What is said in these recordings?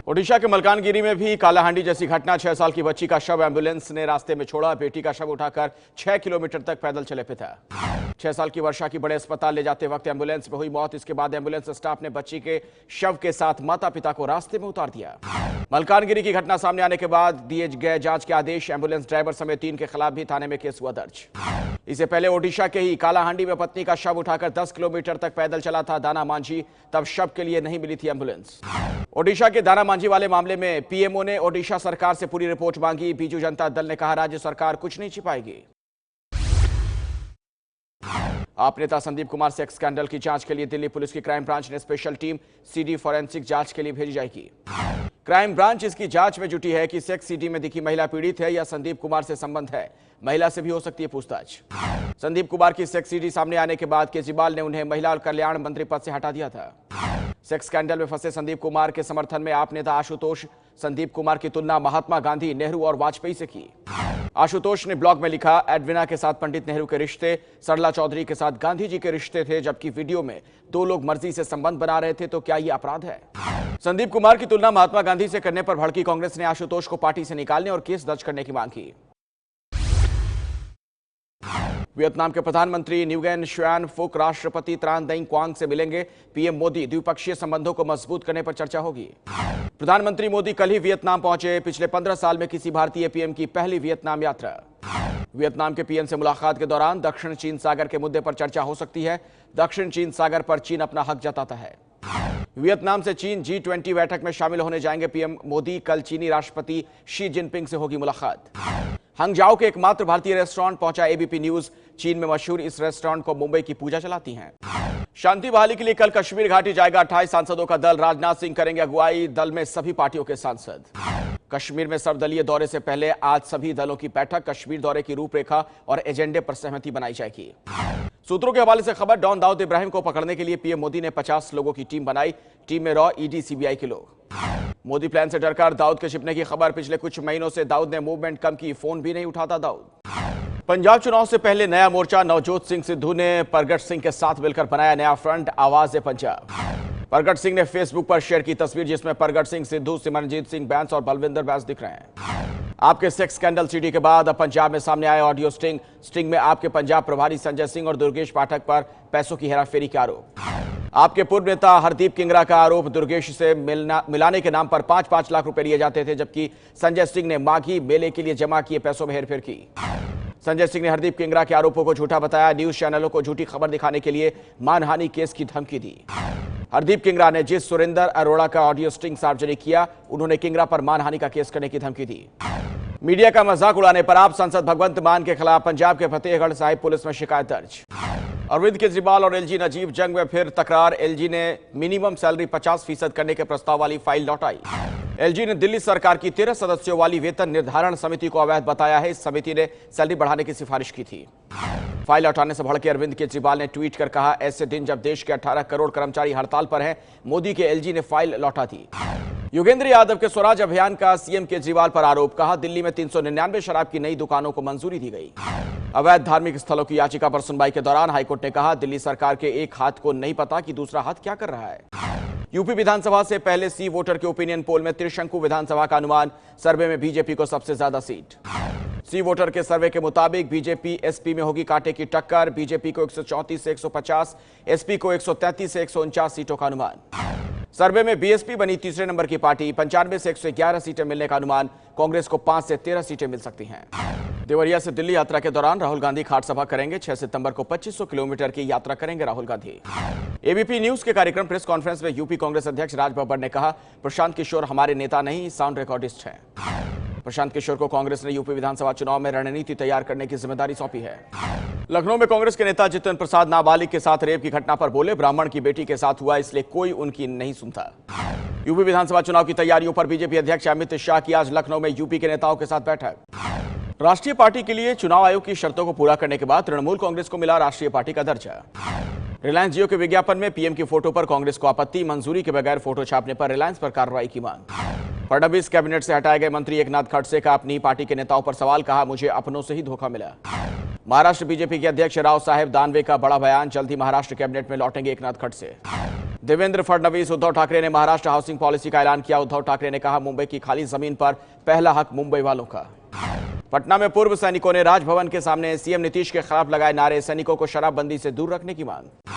ओडिशा के मलकानगिरी में भी कालाहांडी जैसी घटना। 6 साल की बच्ची का शव एम्बुलेंस ने रास्ते में छोड़ा। बेटी का शव उठाकर 6 किलोमीटर तक पैदल चले पिता। 6 साल की वर्षा की बड़े अस्पताल ले जाते वक्त एम्बुलेंस में हुई मौत। इसके बाद एम्बुलेंस स्टाफ ने बच्ची के शव के साथ माता पिता को रास्ते में उतार दिया। मलकानगिरी की घटना सामने आने के बाद दिए गए जांच के आदेश। एम्बुलेंस ड्राइवर समेत 3 के खिलाफ भी थाने में केस हुआ दर्ज। इससे पहले ओडिशा के ही कालाहांडी में पत्नी का शव उठाकर 10 किलोमीटर तक पैदल चला था दाना मांझी। तब शव के लिए नहीं मिली थी एम्बुलेंस। ओडिशा के दाना मांझी वाले मामले में पीएमओ ने ओडिशा सरकार से पूरी रिपोर्ट मांगी। बीजू जनता दल ने कहा राज्य सरकार कुछ नहीं छिपाएगी। आप नेता संदीप कुमार सेक्स स्कैंडल की जांच के लिए दिल्ली पुलिस की क्राइम ब्रांच ने स्पेशल टीम सीडी फॉरेंसिक जांच के लिए भेजी जाएगी। क्राइम ब्रांच इसकी जांच में जुटी है कि सेक्स सीडी में दिखी महिला पीड़ित है या संदीप कुमार से संबंध है। महिला से भी हो सकती है पूछताछ। संदीप कुमार की सेक्स सीडी सामने आने के बाद केजरीवाल ने उन्हें महिला और कल्याण मंत्री पद से हटा दिया था। सेक्स स्कैंडल में फंसे संदीप कुमार के समर्थन में आप नेता आशुतोष संदीप कुमार की तुलना महात्मा गांधी, नेहरू और वाजपेयी से की। आशुतोष ने ब्लॉग में लिखा, एडविना के साथ पंडित नेहरू के रिश्ते, सरला चौधरी के साथ गांधी जी के रिश्ते थे, जबकि वीडियो में 2 लोग मर्जी से संबंध बना रहे थे, तो क्या यह अपराध है? संदीप कुमार की तुलना महात्मा गांधी से करने पर भड़की कांग्रेस ने आशुतोष को पार्टी से निकालने और केस दर्ज करने की मांग की। वियतनाम के प्रधानमंत्री न्युगेन शुआन फुक राष्ट्रपति त्रान दाई क्वांग से मिलेंगे। पीएम मोदी द्विपक्षीय संबंधों को मजबूत करने पर चर्चा होगी। प्रधानमंत्री मोदी कल ही वियतनाम पहुंचे। पिछले 15 साल में किसी भारतीय पीएम की पहली वियतनाम यात्रा। वियतनाम के पीएम से मुलाकात के दौरान दक्षिण चीन सागर के मुद्दे पर चर्चा हो सकती है। दक्षिण चीन सागर पर चीन अपना हक जताता है। वियतनाम से चीन G20 बैठक में शामिल होने जाएंगे पीएम मोदी। कल चीनी राष्ट्रपति शी जिनपिंग से होगी मुलाकात। हंगजाओ के एकमात्र भारतीय रेस्टोरेंट पहुंचा एबीपी न्यूज। चीन में मशहूर इस रेस्टोरेंट को मुंबई की पूजा चलाती हैं। शांति बहाली के लिए कल कश्मीर घाटी जाएगा 28 सांसदों का दल। राजनाथ सिंह करेंगे अगुवाई। दल में सभी पार्टियों के सांसद। कश्मीर में सर्वदलीय दौरे से पहले आज सभी दलों की बैठक। कश्मीर दौरे की रूपरेखा और एजेंडे पर सहमति बनाई जाएगी। सूत्रों के हवाले से खबर, डॉन दाऊद इब्राहिम को पकड़ने के लिए पीएम मोदी ने 50 लोगों की टीम बनाई। टीम में रॉ, ईडी, सीबीआई के लोग। मोदी प्लान से डरकर दाऊद के छिपने की खबर। पिछले कुछ महीनों से दाऊद ने मूवमेंट कम की, फोन भी नहीं उठाता दाऊद। पंजाब चुनाव से पहले नया मोर्चा। नवजोत सिंह सिद्धू ने परगट सिंह के साथ मिलकर बनाया नया फ्रंट, आवाज-ए-पंजाब। परगट सिंह ने फेसबुक पर शेयर की तस्वीर जिसमें परगट सिंह, सिद्धू, सिमरनजीत सिंह बैंस और बलविंदर बैंस दिख रहे हैं। आपके सेक्स स्कैंडल सीडी के बाद अब पंजाब में सामने आया ऑडियो स्टिंग। स्टिंग में आपके पंजाब प्रभारी संजय सिंह और दुर्गेश पाठक पर पैसों की हेराफेरी का आरोप। आपके पूर्व नेता हरदीप किंगरा का आरोप, दुर्गेश से मिलाने के नाम पर 5-5 लाख रुपए लिए जाते थे, जबकि संजय सिंह ने माघी मेले के लिए जमा किए पैसों में हेरफेर की। संजय सिंह ने हरदीप किंगरा के आरोपों को झूठा बताया। न्यूज चैनलों को झूठी खबर दिखाने के लिए मानहानि केस की धमकी दी। हरदीप किंगरा ने जिस सुरेंद्र अरोड़ा का ऑडियो स्टिंग सार्वजनिक किया, उन्होंने किंगरा पर मानहानि का केस करने की धमकी दी। मीडिया का मजाक उड़ाने पर आप सांसद भगवंत मान के खिलाफ पंजाब के फतेहगढ़ साहिब पुलिस में शिकायत दर्ज। अरविंद केजरीवाल और एलजी नजीब जंग में फिर तकरार। एलजी ने मिनिमम सैलरी 50% करने के प्रस्ताव वाली फाइल लौटाई। एलजी ने दिल्ली सरकार की 13 सदस्यों वाली वेतन निर्धारण समिति को अवैध बताया है। इस समिति ने सैलरी बढ़ाने की सिफारिश की थी। फाइल लौटाने से भड़के अरविंद केजरीवाल ने ट्वीट कर कहा, ऐसे दिन जब देश के 18 करोड़ कर्मचारी हड़ताल पर हैं, मोदी के एलजी ने फाइल लौटा दी। योगेंद्र यादव के स्वराज अभियान का सीएम केजरीवाल पर आरोप। कहा, दिल्ली में 399 शराब की नई दुकानों को मंजूरी दी गई। अवैध धार्मिक स्थलों की याचिका पर सुनवाई के दौरान हाईकोर्ट ने कहा, दिल्ली सरकार के एक हाथ को नहीं पता कि दूसरा हाथ क्या कर रहा है। यूपी विधानसभा से पहले सी वोटर के ओपिनियन पोल में त्रिशंकु विधानसभा का अनुमान। सर्वे में बीजेपी को सबसे ज्यादा सीट। सी वोटर के सर्वे के मुताबिक बीजेपी एसपी में होगी कांटे की टक्कर। बीजेपी को 134 से 150, एसपी को 133 से 149 सीटों का अनुमान। सर्वे में बीएसपी बनी तीसरे नंबर की पार्टी। 95 से 111 सीटें मिलने का अनुमान। कांग्रेस को 5 से 13 सीटें मिल सकती हैं। देवरिया से दिल्ली यात्रा के दौरान राहुल गांधी खाट सभा करेंगे। 6 सितंबर को 2500 किलोमीटर की यात्रा करेंगे राहुल गांधी। एबीपी न्यूज के कार्यक्रम प्रेस कॉन्फ्रेंस में यूपी कांग्रेस अध्यक्ष राज बब्बर ने कहा, प्रशांत किशोर हमारे नेता नहीं, साउंड रिकॉर्डिस्ट हैं। प्रशांत किशोर को कांग्रेस ने यूपी विधानसभा चुनाव में रणनीति तैयार करने की जिम्मेदारी सौंपी है। लखनऊ में कांग्रेस के नेता जितिन प्रसाद नाबालिग के साथ रेप की घटना पर बोले, ब्राह्मण की बेटी के साथ हुआ, इसलिए कोई उनकी नहीं सुनता। यूपी विधानसभा चुनाव की तैयारियों पर बीजेपी अध्यक्ष अमित शाह की आज लखनऊ में यूपी के नेताओं के साथ बैठक। राष्ट्रीय पार्टी के लिए चुनाव आयोग की शर्तों को पूरा करने के बाद तृणमूल कांग्रेस को मिला राष्ट्रीय पार्टी का दर्जा। रिलायंस जियो के विज्ञापन में पीएम की फोटो पर कांग्रेस को आपत्ति। मंजूरी के बगैर फोटो छापने पर रिलायंस पर कार्रवाई की मांग। फडणवीस कैबिनेट से हटाए गए मंत्री एकनाथ खड़से का अपनी पार्टी के नेताओं पर सवाल। कहा, मुझे अपनों से ही धोखा मिला। महाराष्ट्र बीजेपी के अध्यक्ष राव साहेब दानवे का बड़ा बयान। जल्द ही महाराष्ट्र कैबिनेट में लौटेंगे एकनाथ खड़से। देवेंद्र फडणवीस, उद्धव ठाकरे ने महाराष्ट्र हाउसिंग पॉलिसी का ऐलान किया। उद्धव ठाकरे ने कहा, मुंबई की खाली जमीन पर पहला हक मुंबई वालों का। पटना में पूर्व सैनिकों ने राजभवन के सामने सीएम नीतीश के खिलाफ लगाए नारे, सैनिकों को शराबबंदी से दूर रखने की मांग।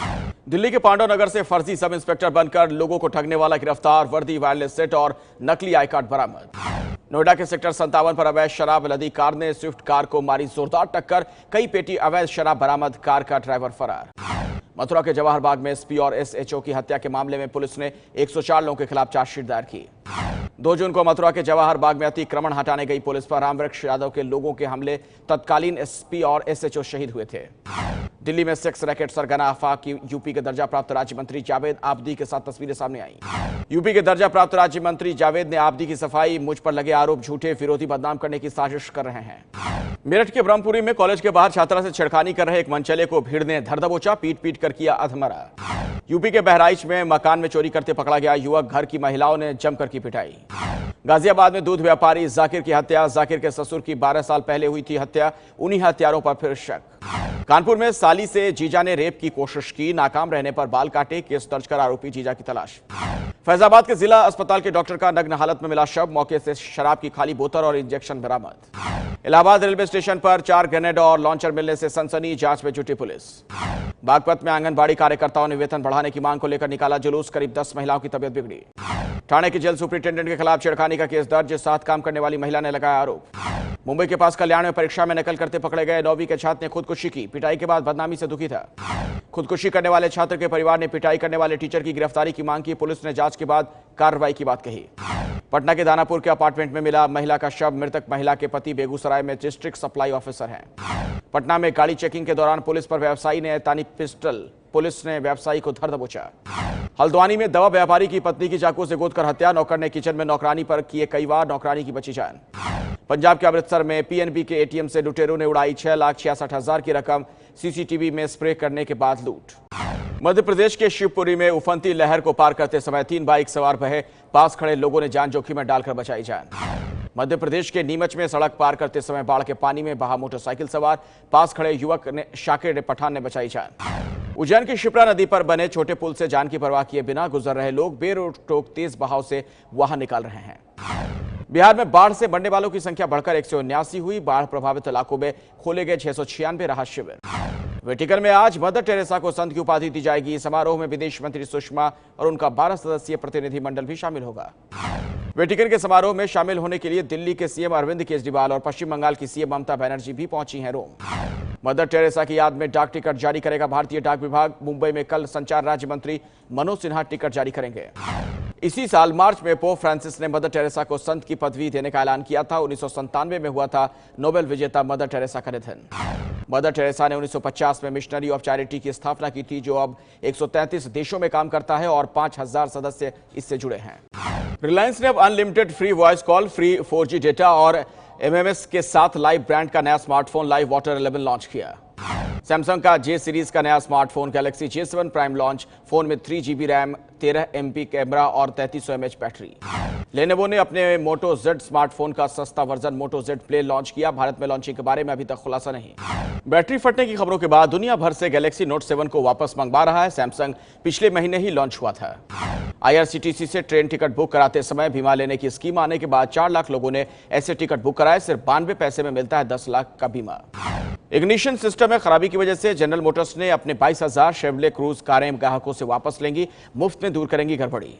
दिल्ली के पांडव नगर से फर्जी सब इंस्पेक्टर बनकर लोगों को ठगने वाला गिरफ्तार, वर्दी, वायरलेस सेट और नकली आई कार्ड बरामद। नोएडा के सेक्टर 57 पर अवैध शराब लदी कार ने स्विफ्ट कार को मारी जोरदार टक्कर, कई पेटी अवैध शराब बरामद, कार का ड्राइवर फरार। मथुरा के जवाहर बाग में एसपी और एसएचओ की हत्या के मामले में पुलिस ने 104 लोगों के खिलाफ चार्जशीट दायर की। 2 जून को मथुरा के जवाहर बाग में अतिक्रमण हटाने गई पुलिस पर रामवृक्ष यादव के लोगों के हमले, तत्कालीन एसपी और एसएचओ शहीद हुए थे। दिल्ली में सेक्स रैकेट सरगना आफाक की यूपी के दर्जा प्राप्त राज्य मंत्री जावेद आबदी के साथ तस्वीरें सामने आई। यूपी के दर्जा प्राप्त राज्य मंत्री जावेद ने आबदी की सफाई, मुझ पर लगे आरोप झूठे, विरोधी बदनाम करने की साजिश कर रहे हैं। मेरठ के ब्रह्मपुरी में कॉलेज के बाहर छात्रा से छेड़खानी कर रहे एक मनचले को भीड़ ने धर दबोचा, पीट पीट कर किया अधमरा। यूपी के बहराइच में मकान में चोरी करते पकड़ा गया युवक, घर की महिलाओं ने जमकर की पिटाई। गाजियाबाद में दूध व्यापारी जाकिर की हत्या, जाकिर के ससुर की 12 साल पहले हुई थी हत्या, उन्हीं हत्यारों पर फिर शक। कानपुर में साली से जीजा ने रेप की कोशिश की, नाकाम रहने पर बाल काटे, केस दर्ज कर आरोपी जीजा की तलाश। फैजाबाद के जिला अस्पताल के डॉक्टर का नग्न हालत में मिला शव, मौके से शराब की खाली बोतल और इंजेक्शन बरामद। इलाहाबाद रेलवे स्टेशन पर 4 ग्रेनेड और लॉन्चर मिलने से सनसनी, जांच में जुटी पुलिस। बागपत में आंगनबाड़ी कार्यकर्ताओं ने वेतन बढ़ाने की मांग को लेकर निकाला जुलूस, करीब 10 महिलाओं की तबीयत बिगड़ी। ठाणे के जेल सुपरिटेंडेंट के खिलाफ छेड़खानी का केस दर्ज, साथ काम करने वाली महिला ने लगाया आरोप। मुंबई के पास कल्याण में परीक्षा में नकल करते पकड़े गए 9वीं के छात्र ने खुदकुशी की, पिटाई के बाद बदनामी से दुखी था। खुदकुशी करने वाले छात्र के परिवार ने पिटाई करने वाले टीचर की गिरफ्तारी की मांग की, पुलिस ने जांच के बाद कार्रवाई की बात कही। पटना के दानापुर के अपार्टमेंट में मिला महिला का शव, मृतक महिला के पति बेगूसराय में डिस्ट्रिक्ट सप्लाई ऑफिसर हैं। पटना में गाड़ी चेकिंग के दौरान पुलिस पर व्यवसायी ने तानी पिस्टल, पुलिस ने व्यवसायी को धर दबोचा। हल्द्वानी में दवा व्यापारी की पत्नी की चाकू से गोदकर हत्या, नौकर ने किचन में नौकरानी पर किए कई वार, नौकरानी की बची जान। पंजाब के अमृतसर में पीएनबी के एटीएम से लुटेरों ने उड़ाई 6,66,000 की रकम, सीसीटीवी में स्प्रे करने के बाद लूट। मध्य प्रदेश के शिवपुरी में उफनती लहर को पार करते समय 3 बाइक सवार बहे, पास खड़े लोगों ने जान जोखिम में डालकर बचाई जान। मध्य प्रदेश के नीमच में सड़क पार करते समय बाढ़ के पानी में बहा मोटरसाइकिल सवार, पास खड़े युवक ने शाकिर पठान ने बचाई जान। उज्जैन की शिप्रा नदी पर बने छोटे पुल से जान की परवाह किए बिना गुजर रहे लोग बेरोक तेज बहाव से वाहन निकाल रहे हैं। बिहार में बाढ़ से मरने वालों की संख्या बढ़कर 179 हुई, बाढ़ प्रभावित इलाकों में खोले गए 696 राहत शिविर। वेटिकन में आज मदर टेरेसा को संत की उपाधि दी जाएगी। समारोह में विदेश मंत्री सुषमा और उनका 12 सदस्यीय प्रतिनिधिमंडल भी शामिल होगा। वेटिकन के समारोह में शामिल होने के लिए दिल्ली के सीएम अरविंद केजरीवाल और पश्चिम बंगाल की सीएम ममता बनर्जी भी पहुंची हैं रोम। मदर टेरेसा की याद में डाक टिकट जारी करेगा भारतीय डाक विभाग। मुंबई में कल संचार राज्य मंत्री मनोज सिन्हा टिकट जारी करेंगे। इसी साल मार्च में पोप फ्रांसिस ने मदर टेरेसा को संत की पदवी देने का ऐलान किया था। 1997 में हुआ था नोबेल विजेता मदर टेरेसा का निधन। मदर टेरेसा ने 1950 में मिशनरी ऑफ चैरिटी की स्थापना की थी, जो अब 133 देशों में काम करता है और 5,000 सदस्य इससे जुड़े हैं। रिलायंस ने अब unlimited free voice call, free 4G data और MMS के साथ लाइव ब्रांड का नया स्मार्टफोन लाइव वाटर 11 लॉन्च किया। सैमसंग का J सीरीज का नया smartphone Galaxy J7 prime launch, phone में 3GB रैम, 13 MP कैमरा और 3300 mAh बैटरी। लेनोवो ने अपने मोटो Z स्मार्टफोन का सस्ता वर्जन मोटो Z प्ले लॉन्च किया। भारत में लॉन्चिंग के बारे में अभी तक खुलासा नहीं। बैटरी फटने की खबरों के बाद दुनिया भर से गैलेक्सी नोट 7 को वापस मंगवा रहा है। सैमसंग पिछले महीने ही लॉन्च हुआ था। IRCTC से ट्रेन टिकट बुक कराते समय बीमा लेने की स्कीम आने के बाद 4 लाख लोगों ने ऐसे टिकट बुक कराए। सिर्फ 92 पैसे में मिलता है 10 लाख का बीमा। इग्निशन सिस्टम में खराबी की वजह से जनरल मोटर्स ने अपने 22,000 शेवले क्रूज कारें ग्राहकों से वापस लेंगी, मुफ्त में दूर करेंगी गड़बड़ी।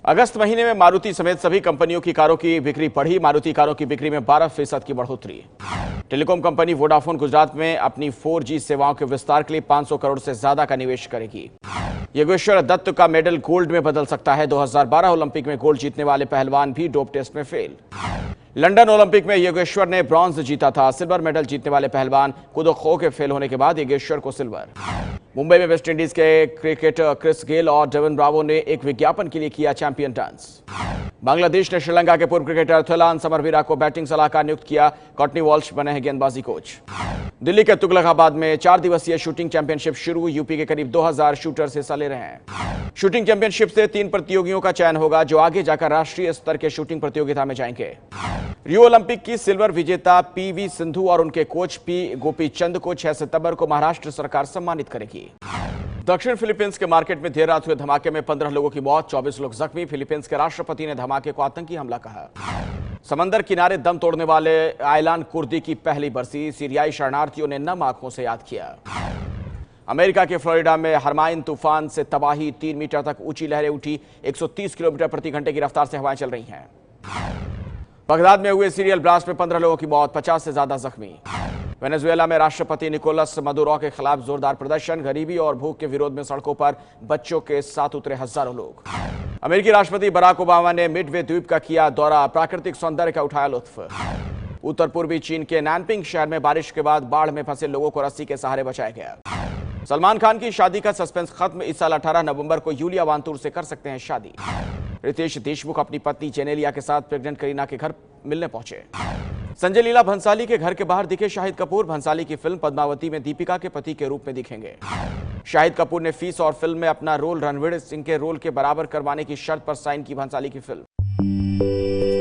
अगस्त महीने में मारुति समेत सभी कंपनियों की कारों की बिक्री बढ़ी। मारुति कारों की बिक्री में 12% की बढ़ोतरी। टेलीकॉम कंपनी वोडाफोन गुजरात में अपनी 4G सेवाओं के विस्तार के लिए 500 करोड़ से ज्यादा का निवेश करेगी। योगेश्वर दत्त का मेडल गोल्ड में बदल सकता है। 2012 ओलंपिक में गोल्ड जीतने वाले पहलवान भी डोप टेस्ट में फेल। लंदन ओलंपिक में योगेश्वर ने ब्रॉन्ज जीता था। सिल्वर मेडल जीतने वाले पहलवान खुद खो के फेल होने के बाद योगेश्वर को सिल्वर। मुंबई में वेस्टइंडीज के क्रिकेटर क्रिस गेल और डेविन ब्रावो ने एक विज्ञापन के लिए किया चैंपियन डांस। बांग्लादेश ने श्रीलंका के पूर्व क्रिकेटर थेलान समरवीरा को बैटिंग सलाहकार नियुक्त किया। कॉटनी वॉल्श बने हैं गेंदबाजी कोच। दिल्ली के तुगलकाबाद में 4 दिवसीय शूटिंग चैंपियनशिप शुरू। यूपी के करीब 2000 शूटर्स हिस्सा ले रहे हैं। शूटिंग चैंपियनशिप से 3 प्रतियोगियों का चयन होगा, जो आगे जाकर राष्ट्रीय स्तर के शूटिंग प्रतियोगिता में जाएंगे। रियो ओलंपिक की सिल्वर विजेता पीवी सिंधु और उनके कोच पी गोपीचंद को 6 सितंबर को महाराष्ट्र सरकार सम्मानित करेगी। दक्षिण फिलीपींस के मार्केट में देर रात हुए धमाके में 15 लोगों की मौत, 24 लोग जख्मी। फिलीपींस के राष्ट्रपति ने धमाके को आतंकी हमला कहा। समंदर किनारे दम तोड़ने वाले आयलान कुर्दी की पहली बरसी, सीरियाई शरणार्थियों ने नम आंखों से याद किया। अमेरिका के फ्लोरिडा में हरमाइन तूफान से तबाही, 3 मीटर तक ऊंची लहरें उठी, 130 किलोमीटर प्रति घंटे की रफ्तार से हवाएं चल रही हैं। बगदाद में हुए सीरियल ब्लास्ट में 15 लोगों की मौत, 50 से ज्यादा जख्मी। वेनेजुएला में राष्ट्रपति निकोलस मदुरो के खिलाफ जोरदार प्रदर्शन, गरीबी और भूख के विरोध में सड़कों पर बच्चों के साथ उतरे हजारों लोग। अमेरिकी राष्ट्रपति बराक ओबामा ने मिडवे द्वीप का किया दौरा, प्राकृतिक सौंदर्य का उठाया लुत्फ। उत्तर पूर्वी चीन के नैनपिंग शहर में बारिश के बाद बाढ़ में फंसे लोगों को रस्सी के सहारे बचाया गया। सलमान खान की शादी का सस्पेंस खत्म, इस साल 18 नवंबर को यूलिया वांतूर से कर सकते हैं शादी। रितेश देशमुख अपनी पत्नी जेनेलिया के साथ प्रेग्नेंट करीना के घर मिलने पहुंचे। संजय लीला भंसाली के घर के बाहर दिखे शाहिद कपूर, भंसाली की फिल्म पद्मावती में दीपिका के पति के रूप में दिखेंगे। शाहिद कपूर ने फीस और फिल्म में अपना रोल रणवीर सिंह के रोल के बराबर करवाने की शर्त पर साइन की भंसाली की फिल्म।